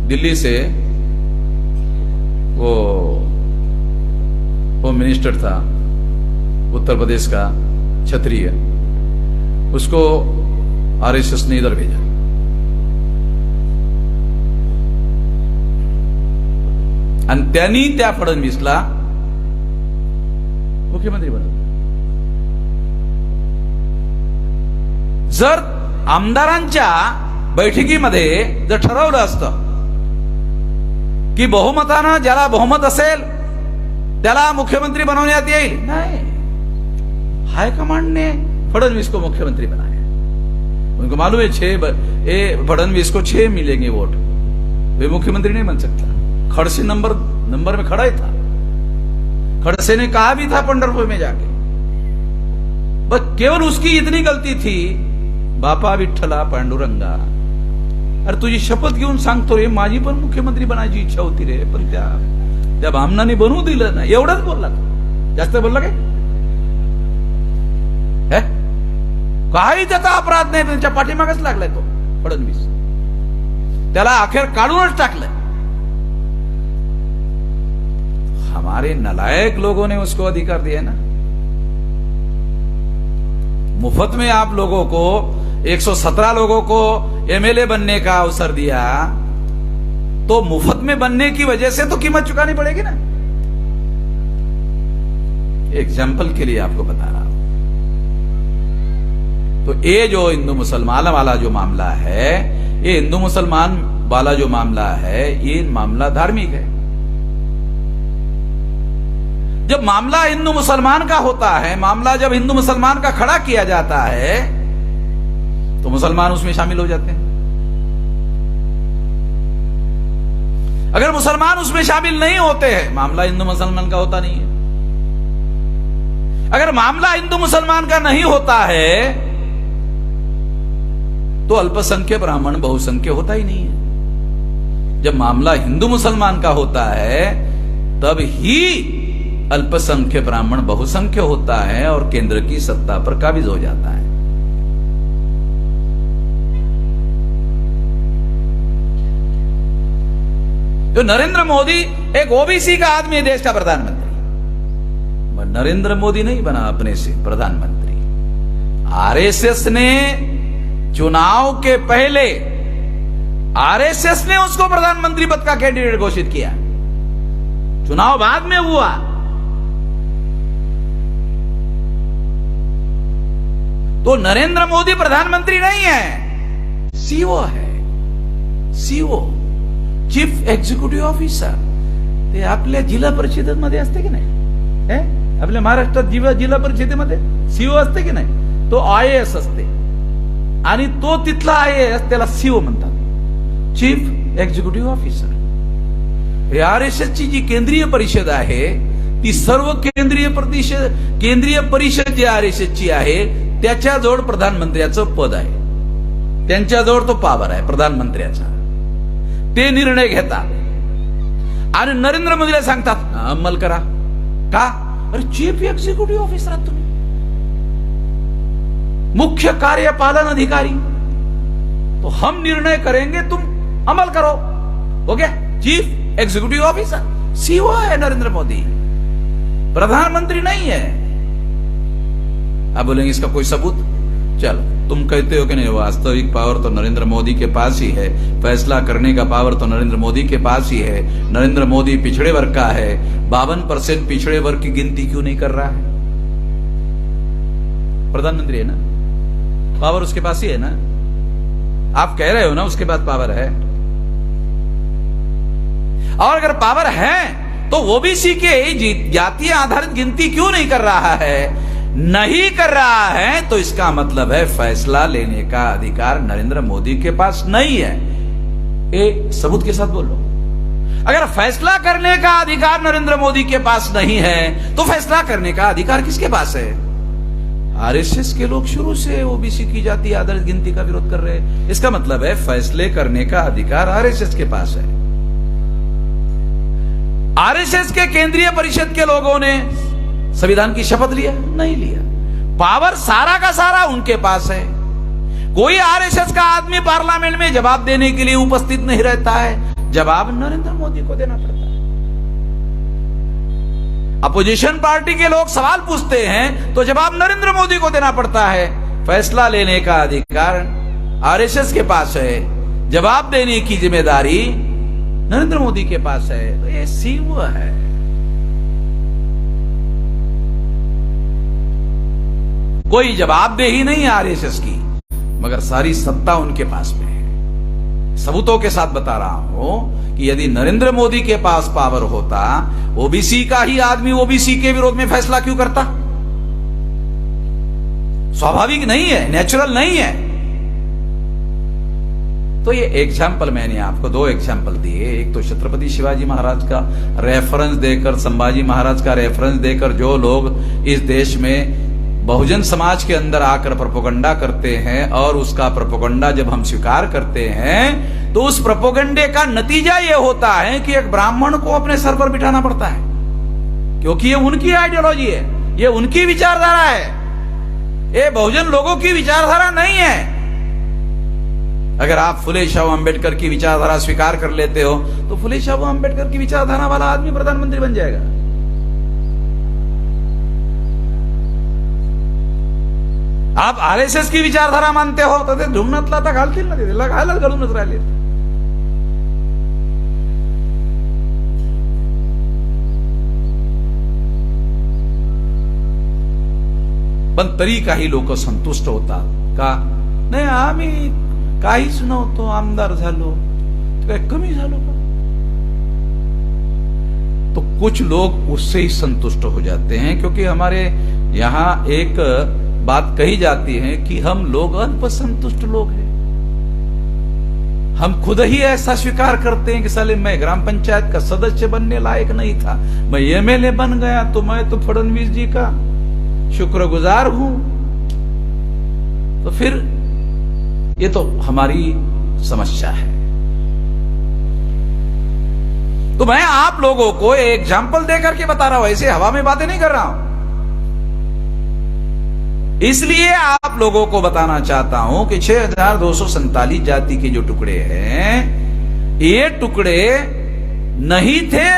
दिल्ली से वो होम मिनिस्टर था उत्तर प्रदेश का, क्षत्रिय, उसको आरएसएस ने इधर भेजा. आणि त्यांनी त्या फडणवीसला मुख्यमंत्री बनवलं. जर आमदारांच्या बैठकीमध्ये जर ठरवलं असतं की बहुमतानं ज्याला बहुमत असेल त्याला मुख्यमंत्री बनवण्यात येईल, नाही, हाईकमांड ने फडणवीस को मुख्यमंत्री बनाया. उनको मालूम है फडणवीस को 6 मिलेंगे वोट, वे मुख्यमंत्री नहीं बन सकता. खड़से नंबर में खड़ा ही था. खड़से ने कहा भी था पंढरपुर में जाके, बस केवल उसकी इतनी गलती थी, बापा विठ्ठला पांडुरंगा, अरे तुझी शपथ घेऊन सांगतो रे, माझी पण मुख्यमंत्री बनायची इच्छा होती रे, पण त्या भामनाने बनवू दिलं ना. एवढंच बोलला. जास्त बोलला काय? काही त्याचा अपराध नाही, त्यांच्या पाठीमागच लागलाय तो फडणवीस. त्याला अखेर काढूनच टाकलंय. हमारे नालायक लोगों ने उसको अधिकार दिया ना. मुफ्त में आप लोगों को 117 लोगों को एमएलए बनने का अवसर दिया, तो मुफ्त में बनने की वजह से तो कीमत चुकानी पड़ेगी ना. एग्जाम्पल के लिए आपको बता रहा हूं. तो ये जो हिंदू मुसलमान वाला जो मामला है, ये हिंदू मुसलमान वाला जो मामला है, ये मामला धार्मिक है. जब मामला हिंदू मुसलमान का होता है, मामला जब हिंदू मुसलमान का खड़ा किया जाता है, तो मुसलमान उसमें शामिल हो जाते हैं. अगर मुसलमान उसमें शामिल नहीं होते हैं, मामला हिंदू मुसलमान का होता नहीं है. अगर मामला हिंदू मुसलमान का नहीं होता है तो अल्पसंख्यक ब्राह्मण बहुसंख्य होता ही नहीं है. जब मामला हिंदू मुसलमान का होता है तब ही अल्पसंख्यक ब्राह्मण बहुसंख्य होता है और केंद्र की सत्ता पर काबिज हो जाता है. जो नरेंद्र मोदी एक ओबीसी का आदमी है, देश का प्रधानमंत्री. नरेंद्र मोदी नहीं बना अपने से प्रधानमंत्री. आरएसएस ने चुनाव के पहले आरएसएस ने उसको प्रधानमंत्री पद का कैंडिडेट घोषित किया. चुनाव बाद में हुआ. तो नरेंद्र मोदी प्रधानमंत्री नहीं है, सीओ है. CO, chief executive officer. ते आपल्या जिल्हा परिषदेमध्ये असते की नाही? आपल्या महाराष्ट्रात जिल्हा परिषदेमध्ये सीओ असते की नाही? तो आयएएस असते, आणि तो तिथला आयएएस त्याला सीओ म्हणतात, चीफ एक्झिक्युटिव्ह ऑफिसर. हे आरएसएसची जी केंद्रीय परिषद आहे, ती सर्व केंद्रीय परिषद जी आरएसएसची आहे, त्याच्याजवळ प्रधानमंत्र्याचं पद आहे. त्यांच्याजवळ तो पावर आहे प्रधानमंत्र्याचा. ते निर्णय घेतात आणि नरेंद्र मोदीला सांगतात अंमल करा. कहा, अरे चीफ एग्जीक्यूटिव ऑफिसर तुम्ही, मुख्य कार्यपालन अधिकारी, तो हम निर्णय करेंगे, तुम अमल करो, हो गया चीफ एग्जीक्यूटिव ऑफिसर। सीईओ है नरेंद्र मोदी, प्रधानमंत्री नहीं है। आप बोलेंगे इसका कोई सबूत? चलो, तुम कहते हो कि नहीं, वास्तविक पावर तो नरेंद्र मोदी के पास ही है, फैसला करने का पावर तो नरेंद्र मोदी के पास ही है। नरेंद्र मोदी पिछड़े वर्ग का है, 52% पिछड़े वर्ग की गिनती क्यों नहीं कर रहा है? प्रधानमंत्री है ना, पावर उसके पास ही है ना। आप कह रहे हो ना उसके पास पावर है, और अगर पावर है तो ओबीसी के जातीय आधारित गिनती क्यों नहीं कर रहा है? नहीं कर रहा है तो इसका मतलब है फैसला लेने का अधिकार नरेंद्र मोदी के पास नहीं है। ये सबूत के साथ बोलो। अगर फैसला करने का अधिकार नरेंद्र मोदी के पास नहीं है तो फैसला करने का अधिकार किसके पास है? आरएसएस के लोग शुरू से ओबीसी की जातीय आधारित गिनती का विरोध कर रहे हैं। इसका मतलब है फैसले करने का अधिकार आरएसएस के पास है। आरएसएस के केंद्रीय परिषद के लोगों ने संविधान की शपथ लिया? नहीं लिया। पावर सारा का सारा उनके पास है। कोई आरएसएस का आदमी पार्लियामेंट में जवाब देने के लिए उपस्थित नहीं रहता है, जवाब नरेंद्र मोदी को देना पड़ता है। अपोजिशन पार्टी के लोग सवाल पूछते हैं तो जवाब नरेंद्र मोदी को देना पड़ता है। फैसला लेने का अधिकार आरएसएस के पास है, जवाब देने की जिम्मेदारी नरेंद्र मोदी के पास है। तो ये सीईओ है। कोई जवाबदेही नहीं आरएसएस की, मगर सारी सत्ता उनके पास में है। सबूतों के साथ बता रहा हूं कि यदि नरेंद्र मोदी के पास पावर होता, ओबीसी का ही आदमी ओबीसी के विरोध में फैसला क्यों करता? स्वाभाविक नहीं है, नेचुरल नहीं है। तो ये एग्जाम्पल मैंने आपको 2 एग्जाम्पल दिए। एक तो छत्रपति शिवाजी महाराज का रेफरेंस देकर, संभाजी महाराज का रेफरेंस देकर जो लोग इस देश में बहुजन समाज के अंदर आकर प्रोपेगेंडा करते हैं, और उसका प्रोपेगेंडा जब हम स्वीकार करते हैं तो उस प्रोपेगेंडे का नतीजा यह होता है कि एक ब्राह्मण को अपने सर पर बिठाना पड़ता है, क्योंकि ये उनकी आइडियोलॉजी है, ये उनकी विचारधारा है, ये बहुजन लोगों की विचारधारा नहीं है। अगर आप फुले शाह अंबेडकर की विचारधारा स्वीकार कर लेते हो तो फुले शाह अंबेडकर की विचारधारा वाला आदमी प्रधानमंत्री बन जाएगा। आप आरएसएस की विचारधारा मानते हो तर ते धुमनातला आता घालतील ना, तिला घालायला घालूनच राहिले। पण तरी काही लोक संतुष्ट होतात का? नाही, आम्ही काहीच नव्हतो, आमदार झालो, काय कमी झालो का? तो कुछ लोग उससे ही संतुष्ट हो जाते हैं, क्योंकि हमारे यहां एक बात कही जाती है कि हम लोग अल्पसंतुष्ट लोग हैं। हम खुद ही ऐसा स्वीकार करते हैं कि साले मैं ग्राम पंचायत का सदस्य बनने लायक नहीं था, मैं एमएलए बन गया तो मैं तो फडणवीस जी का शुक्रगुजार हूं। तो फिर ये तो हमारी समस्या है। तो मैं आप लोगों को एग्जाम्पल देकर के बता रहा हूं, ऐसे हवा में बातें नहीं कर रहा हूं। इसलिए आप लोगों को बताना चाहता हूं कि 6247 जाति के जो टुकड़े हैं, ये टुकड़े नहीं थे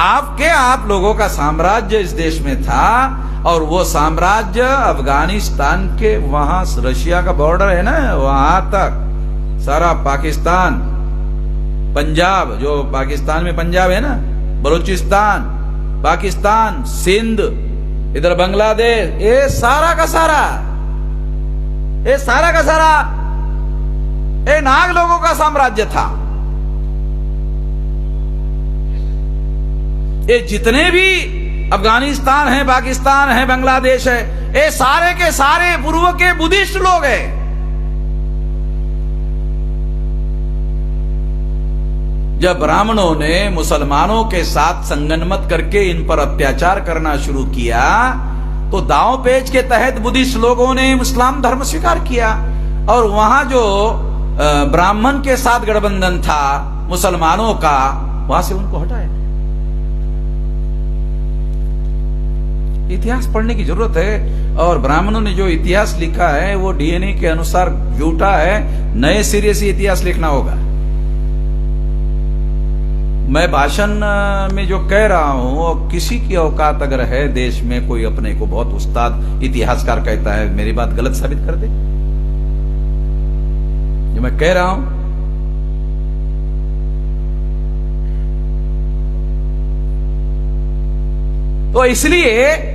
आपके, आप लोगों का साम्राज्य इस देश में था, और वो साम्राज्य अफगानिस्तान के वहां रशिया का बॉर्डर है ना, वहां तक सारा पाकिस्तान, पंजाब, जो पाकिस्तान में पंजाब है ना, बलूचिस्तान, पाकिस्तान, सिंध, इधर बांग्लादेश, ये सारा का सारा, ये सारा का सारा ये नाग लोगों का साम्राज्य था। ये जितने भी अफगानिस्तान है, पाकिस्तान है, बांग्लादेश है, ये सारे के सारे पूर्व के बुद्धिस्ट लोग हैं। जब ब्राह्मणों ने मुसलमानों के साथ संगनमत करके इन पर अत्याचार करना शुरू किया तो दांव पेच के तहत बुद्धिस्ट लोगों ने इस्लाम धर्म स्वीकार किया, और वहां जो ब्राह्मण के साथ गठबंधन था मुसलमानों का, वहां से उनको हटाया। इतिहास पढ़ने की जरूरत है। और ब्राह्मणों ने जो इतिहास लिखा है वो डीएनए के अनुसार झूठा है, नए सिरे से इतिहास लिखना होगा। मैं भाषण में जो कह रहा हूं, और किसी की औकात अगर है देश में, कोई अपने को बहुत उस्ताद इतिहासकार कहता है, मेरी बात गलत साबित कर दे जो मैं कह रहा हूं। तो इसलिए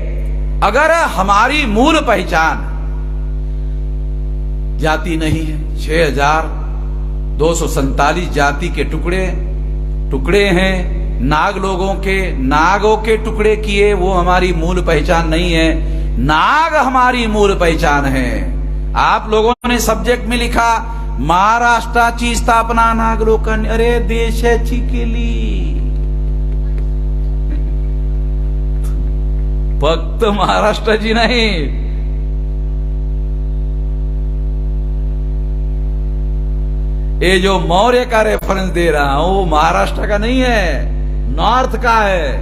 अगर हमारी मूल पहचान जाति नहीं है, 6247 जाति के टुकड़े हैं, नाग लोगों के, नागों के टुकड़े किए, वो हमारी मूल पहचान नहीं है। नाग हमारी मूल पहचान है। आप लोगों ने सब्जेक्ट में लिखा महाराष्ट्राची स्थापना नाग लोकांनी, अरे देशाची केली, फक्त महाराष्ट्राची नहीं। ये जो मौर्य का रेफरेंस दे रहा हूं वो महाराष्ट्र का नहीं है, नॉर्थ का है।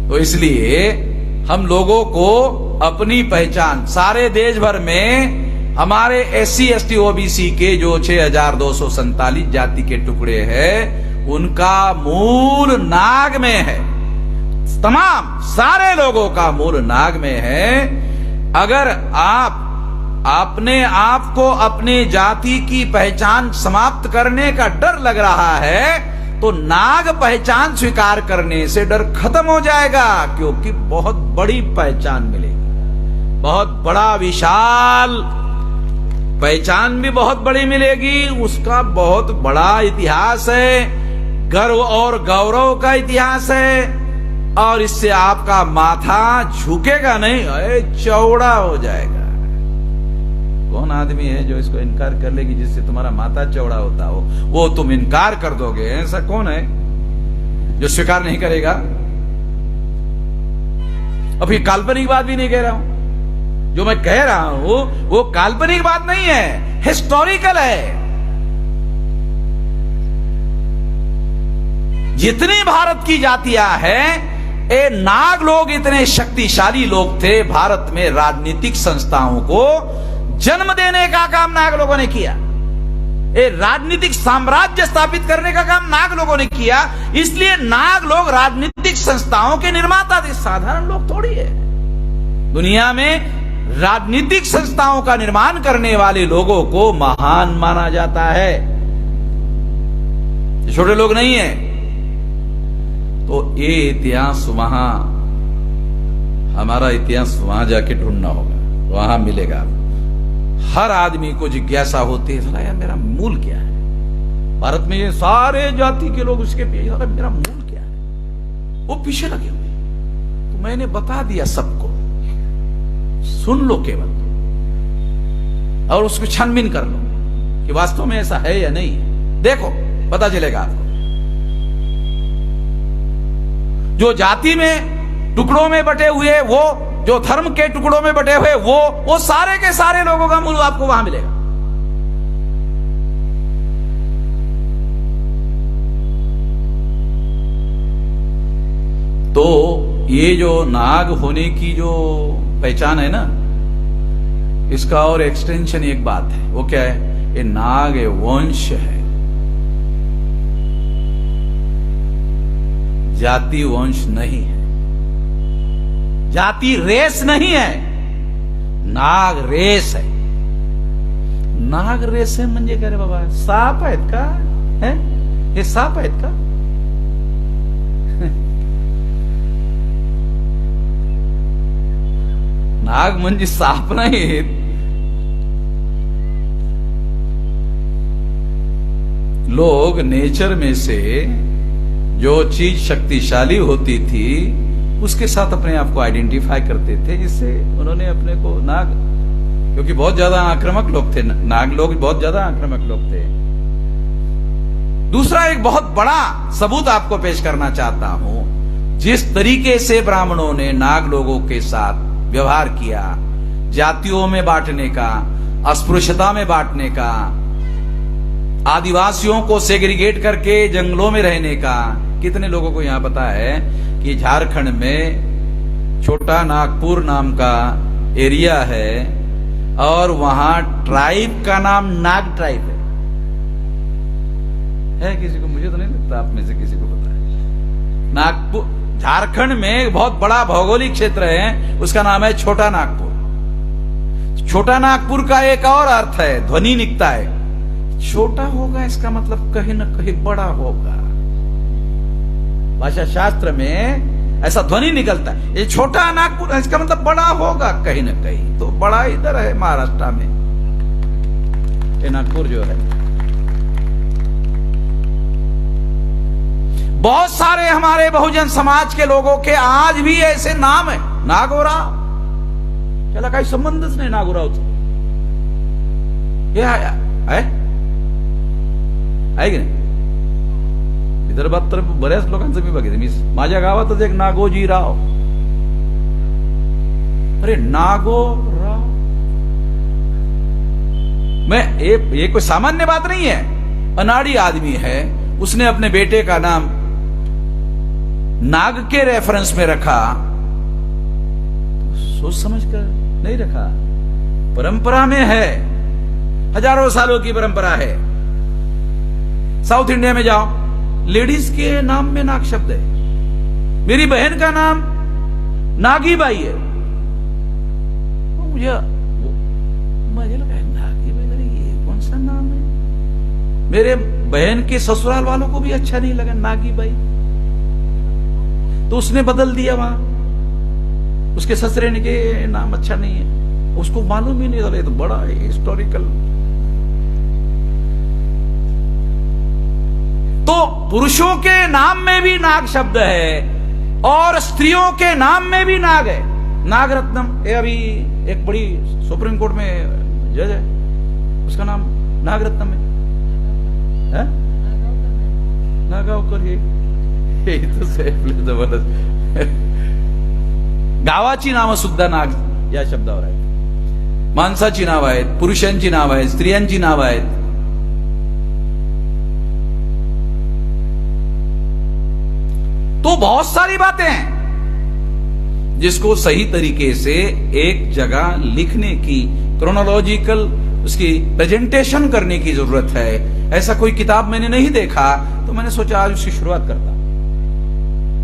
तो इसलिए हम लोगों को अपनी पहचान, सारे देश भर में हमारे SC ST OBC के जो 6247 जाति के टुकड़े हैं, उनका मूल नाग में है। तमाम सारे लोगों का मूल नाग में है। अगर आप अपने आप को, अपनी जाति की पहचान समाप्त करने का डर लग रहा है, तो नाग पहचान स्वीकार करने से डर खत्म हो जाएगा, क्योंकि बहुत बड़ी पहचान मिलेगी, बहुत बड़ा विशाल पहचान भी बहुत बड़ी मिलेगी। उसका बहुत बड़ा इतिहास है, गर्व और गौरव का इतिहास है, और इससे आपका माथा झुकेगा नहीं, चौड़ा हो जाएगा। कौन आदमी है जो इसको इनकार कर लेगी जिससे तुम्हारा माथा चौड़ा होता हो? वो तुम इनकार कर दोगे, ऐसा कौन है जो स्वीकार नहीं करेगा? अभी काल्पनिक बात भी नहीं कह रहा हूं, जो मैं कह रहा हूं वो काल्पनिक बात नहीं है, हिस्टोरिकल है। जितनी भारत की जातियां हैं, ये नाग लोग इतने शक्तिशाली लोग थे। भारत में राजनीतिक संस्थाओं को जन्म देने का काम नाग लोगों ने किया, ये राजनीतिक साम्राज्य स्थापित करने का काम नाग लोगों ने किया। इसलिए नाग लोग राजनीतिक संस्थाओं के निर्माता थे, साधारण लोग थोड़ी है। दुनिया में राजनीतिक संस्थाओं का निर्माण करने वाले लोगों को महान माना जाता है, छोटे लोग नहीं है। तो ये इतिहास वहां, हमारा इतिहास वहां जाके ढूंढना होगा, वहां मिलेगा। हर आदमी को जिज्ञासा होती है, यार मेरा मूल क्या है? भारत में ये सारे जाति के लोग उसके पीछे, मेरा मूल क्या है? वो पीछे लगे हुए। तो मैंने बता दिया सबको, सुन लो केवल, और उसको छानबीन कर लो कि वास्तव में ऐसा है या नहीं। देखो पता चलेगा आपको। जो जाति में टुकड़ों में बटे हुए, वो जो धर्म के टुकड़ों में बटे हुए, वो सारे के सारे लोगों का मूल आपको वहां मिलेगा। तो ये जो नाग होने की जो पहचान है ना, इसका और एक्सटेंशन एक बात है। वो क्या है? ये नाग ये वंश है, जाति वंश नहीं है, जाति रेस नहीं है, नाग रेस है। नाग रेस है म्हणजे काय रे बाबा? साप आहेत का? है हे साप आहेत का? नाग म्हणजे साप नाही। लोग नेचर में से जो चीज शक्तिशाली होती थी उसके साथ अपने आप को आइडेंटिफाई करते थे, जिससे उन्होंने अपने को नाग, क्योंकि बहुत ज्यादा आक्रामक लोग थे, नाग लोग बहुत ज्यादा आक्रामक लोग थे। दूसरा एक बहुत बड़ा सबूत आपको पेश करना चाहता हूं, जिस तरीके से ब्राह्मणों ने नाग लोगों के साथ व्यवहार किया, जातियों में बांटने का, अस्पृश्यता में बांटने का, आदिवासियों को सेग्रीगेट करके जंगलों में रहने का, कितने लोगों को यहाँ पता है कि झारखंड में छोटा नागपुर नाम का एरिया है और वहां ट्राइब का नाम नाग ट्राइब है किसी को? मुझे तो नहीं लगता आप में से किसी को पता है। नागपुर झारखंड में बहुत बड़ा भौगोलिक क्षेत्र है, उसका नाम है छोटा नागपुर। छोटा नागपुर का एक और अर्थ है, ध्वनि निकता है। छोटा होगा इसका मतलब कहीं ना कहीं बड़ा होगा। भाषा शास्त्र में ऐसा ध्वनि निकलता है, ये छोटा नागपुर, इसका मतलब बड़ा होगा कहीं ना कहीं। तो बड़ा इधर है महाराष्ट्र में, ये नागपुर जो है। बहुत सारे हमारे बहुजन समाज के लोगों के आज भी ऐसे नाम है, नागोराव। चला काही संबंधच नाही नागोरावचा। हे आहे की नाही? विदर्भात तर बऱ्याच लोकांचं मी बघितलं। मी माझ्या गावातच एक नागोजीराव, अरे नागोराव। मैं ये कोई सामान्य बात नहीं है, अनाड़ी आदमी है, उसने अपने बेटे का नाम नाग के रेफरेंस में रखा, सोच समझ कर नहीं रखा। परंपरा में है, हजारों सालों की परंपरा है। साउथ इंडिया में जाओ, लेडीज के नाम में नाग शब्द है। मेरी बहन का नाम नागी बाई है। मुझे लगा नागी बाई, ये कौन सा नाम है? मेरे बहन के ससुराल वालों को भी अच्छा नहीं लगा नागी बाई, तो उसने बदल दिया। वहां उसके ससुरे ने के नाम अच्छा नहीं है, उसको मालूम ही नहीं था। तो बड़ा हिस्टोरिकल। तो पुरुषों के नाम में भी नाग शब्द है और स्त्रियों के नाम में भी नाग है। नागरत्नम, ये अभी एक बड़ी सुप्रीम कोर्ट में जज है, उसका नाम नागरत्नम है। नागावकर हे जबरदस्त। गावाची नावं सुद्धा नाग या शब्दावर आहेत। माणसाची नाव आहेत, पुरुषांची नाव आहेत, स्त्रियांची नाव आहेत। तो बहुत सारी बातें हैं जिसको सही तरीके से एक जगह लिखने की, क्रोनोलॉजिकल उसकी प्रेजेंटेशन करने की जरूरत है। ऐसा कोई किताब मैंने नहीं देखा, तो मैंने सोचा आज उसकी शुरुआत करता,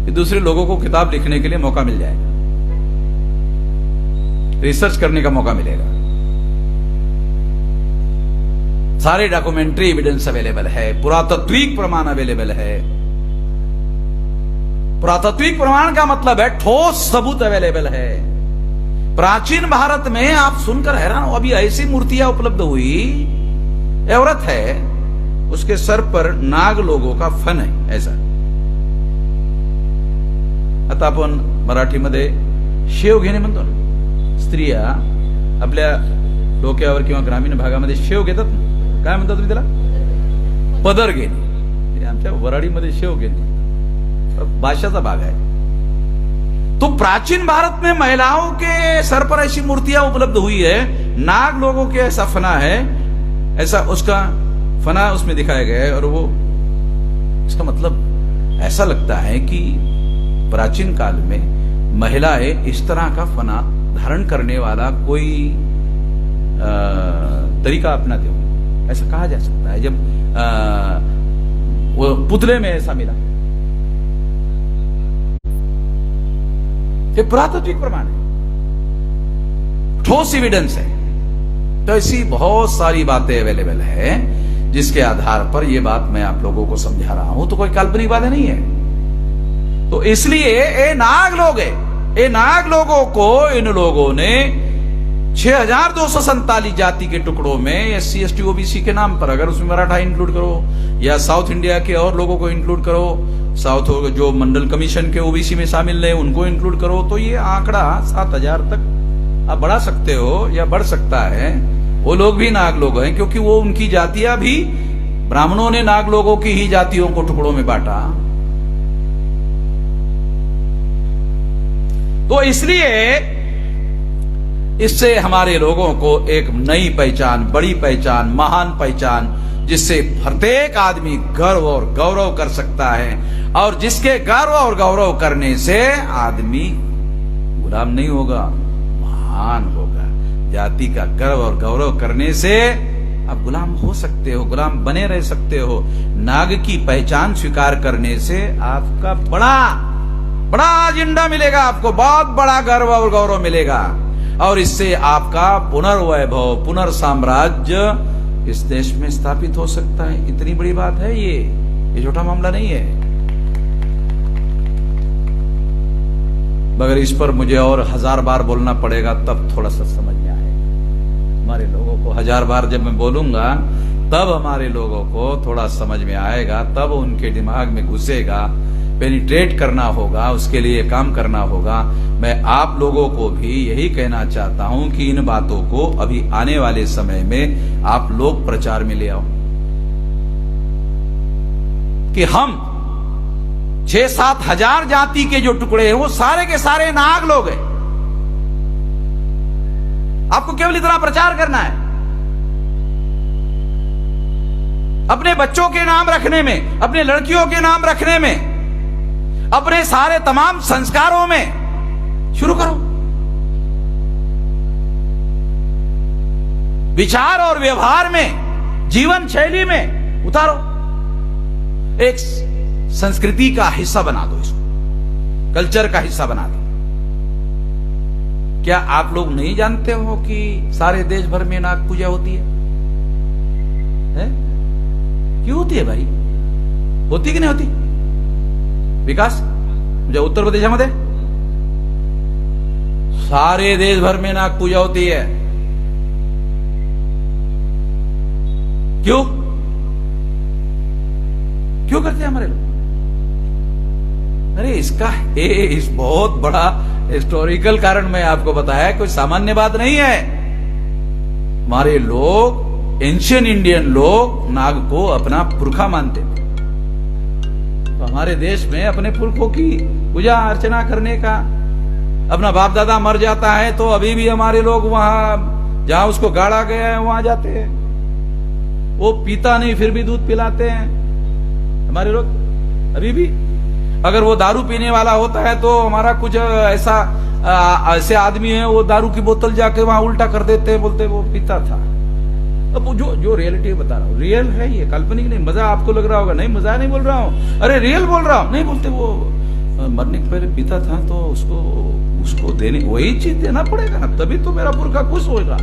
कि दूसरे लोगों को किताब लिखने के लिए मौका मिल जाएगा, रिसर्च करने का मौका मिलेगा। सारे डॉक्यूमेंट्री एविडेंस अवेलेबल है, पुरातात्विक प्रमाण अवेलेबल है। पुरातात्विक प्रमाण का मतलब है ठोस सबूत अवेलेबल है। प्राचीन भारत में आप सुनकर हैरान हो, अभी ऐसी मूर्तियां उपलब्ध हुई। औरत है, उसके सर पर नाग लोगों का फन है ऐसा। आता आपण मराठीमध्ये शेव घेणे म्हणतो ना, स्त्रिया आपल्या डोक्यावर किंवा ग्रामीण भागामध्ये शेव घेतात ना, काय म्हणतात तुम्ही त्याला? पदर घेणे। आमच्या वराडीमध्ये शेव घेणे भाषाचा भाग है। तो प्राचीन भारत में महिलाओं के सर पर ऐसी मूर्तियां उपलब्ध हुई है। नाग लोगों के ऐसा फना है, ऐसा उसका फना उसमें दिखाया गया है। और वो इसका मतलब ऐसा लगता है कि प्राचीन काल में महिलाएं इस तरह का फना धारण करने वाला कोई तरीका अपनाते हो, ऐसा कहा जा सकता है। जब वो पुतले में ऐसा मिला, ये पुरातात्विक प्रमाण है, ठोस एविडेंस है। तो ऐसी बहुत सारी बातें अवेलेबल है जिसके आधार पर यह बात मैं आप लोगों को समझा रहा हूं। तो कोई काल्पनिक बातें नहीं है। तो इसलिए ये नाग लोग है, ये नाग लोगों को इन लोगों ने 6247 जाति के टुकड़ों में SC ST OBC के नाम पर, अगर उसमें मराठा इंक्लूड करो या साउथ इंडिया के और लोगों को इंक्लूड करो, साउथ जो मंडल कमीशन के OBC में शामिल है उनको इंक्लूड करो, तो ये आंकड़ा 7000 तक आप बढ़ा सकते हो या बढ़ सकता है। वो लोग भी नाग लोग हैं, क्योंकि वो उनकी जातियां भी ब्राह्मणों ने नाग लोगों की ही जातियों को टुकड़ों में बांटा। तो इसलिए इससे हमारे लोगों को एक नई पहचान, बड़ी पहचान, महान पहचान जिससे प्रत्येक आदमी गर्व और गौरव कर सकता है, और जिसके गर्व और गौरव करने से आदमी गुलाम नहीं होगा, महान होगा। जाति का गर्व और गौरव करने से आप गुलाम हो सकते हो, गुलाम बने रह सकते हो। नाग की पहचान स्वीकार करने से आपका बड़ा एजेंडा मिलेगा, आपको बहुत बड़ा गर्व और गौरव मिलेगा, और इससे आपका पुनर्वैभव, पुनर्साम्राज्य इस देश में स्थापित हो सकता है। इतनी बड़ी बात है ये छोटा मामला नहीं है। मगर इस पर मुझे और 1000 बार बोलना पड़ेगा, तब थोड़ा सा समझ में आएगा हमारे लोगों को। 1000 बार जब मैं बोलूंगा तब हमारे लोगों को थोड़ा समझ में आएगा, तब उनके दिमाग में घुसेगा। पेनिट्रेट करना होगा, उसके लिए काम करना होगा। मैं आप लोगों को भी यही कहना चाहता हूं कि इन बातों को अभी आने वाले समय में आप लोग प्रचार में ले आओ कि हम 6-7 हजार जाति के जो टुकड़े हैं वो सारे के सारे नाग लोग हैं। आपको केवल इतना प्रचार करना है, अपने बच्चों के नाम रखने में, अपने लड़कियों के नाम रखने में, अपने सारे तमाम संस्कारों में शुरू करो। विचार और व्यवहार में, जीवन शैली में उतारो। एक संस्कृति का हिस्सा बना दो, इसको कल्चर का हिस्सा बना दो। क्या आप लोग नहीं जानते हो कि सारे देश भर में नाग पूजा होती है? क्यों होती है भाई? होती कि नहीं होती? विकास, मुझे उत्तर प्रदेश मध्ये सारे देश भर में नाग पूजा होती है। क्यों करते हैं हमारे लोग? अरे इसका इस बहुत बड़ा हिस्टोरिकल कारण मैं आपको बताया, कोई सामान्य बात नहीं है। हमारे लोग, एंशियंट इंडियन लोग नाग को अपना पुरखा मानते थे। तो हमारे देश में अपने पुरखों की पूजा अर्चना करने का, अपना बाप दादा मर जाता है तो अभी भी हमारे लोग वहां जहां उसको गाड़ा गया है वहां जाते हैं। वो पीता नहीं फिर भी दूध पिलाते हैं हमारे लोग अभी भी। अगर वो दारू पीने वाला होता है तो हमारा कुछ ऐसे आदमी है, वो दारू की बोतल जाके वहां उल्टा कर देते हैं, बोलते वो पीता था। अब जो रियलिटी बता रहा हूँ, रियल है ये, काल्पनिक नहीं। मजा आपको लग रहा होगा, नहीं मजा नहीं बोल रहा हूँ, अरे रियल बोल रहा हूँ। नहीं बोलते वो मरने के पहले पीता था तो उसको देने, वही चीज देना पड़ेगा ना, तभी तो मेरा पुरखा खुश होगा।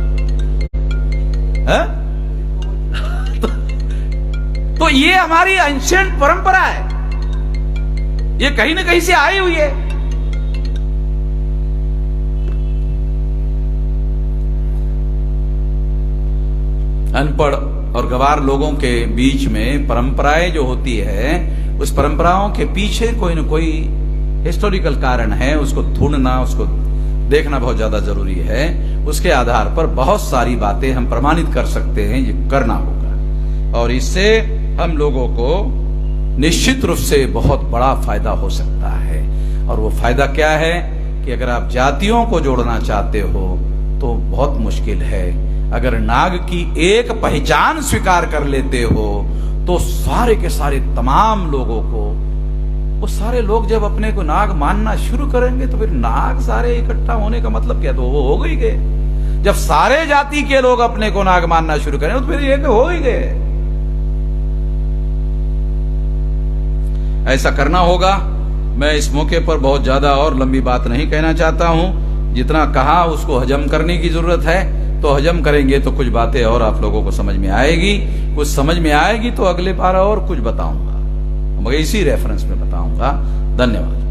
तो ये हमारी एंशिएंट परंपरा है, ये कहीं ना कहीं से आई हुई है। अनपढ़ और गवार लोगों के बीच में परंपराएं जो होती है, उस परंपराओं के पीछे कोई न कोई हिस्टोरिकल कारण है, उसको ढूंढना, उसको देखना बहुत ज्यादा जरूरी है। उसके आधार पर बहुत सारी बातें हम प्रमाणित कर सकते हैं, ये करना होगा, और इससे हम लोगों को निश्चित रूप से बहुत बड़ा फायदा हो सकता है। और वो फायदा क्या है कि अगर आप जातियों को जोड़ना चाहते हो तो बहुत मुश्किल है। अगर नाग की एक पहचान स्वीकार कर लेते हो तो सारे के सारे तमाम लोगों को, वो सारे लोग जब अपने को नाग मानना शुरू करेंगे तो फिर नाग सारे इकट्ठा होने का मतलब क्या, तो वो हो ही गए। जब सारे जाति के लोग अपने को नाग मानना शुरू करें तो फिर एक हो ही गए। ऐसा करना होगा। मैं इस मौके पर बहुत ज्यादा और लंबी बात नहीं कहना चाहता हूं, जितना कहा उसको हजम करने की जरूरत है, तो हजम करेंगे तो कुछ बातें और आप लोगों को समझ में आएगी। कुछ समझ में आएगी तो अगले बार और कुछ बताऊंगा, मगर इसी रेफरेंस में बताऊंगा। धन्यवाद।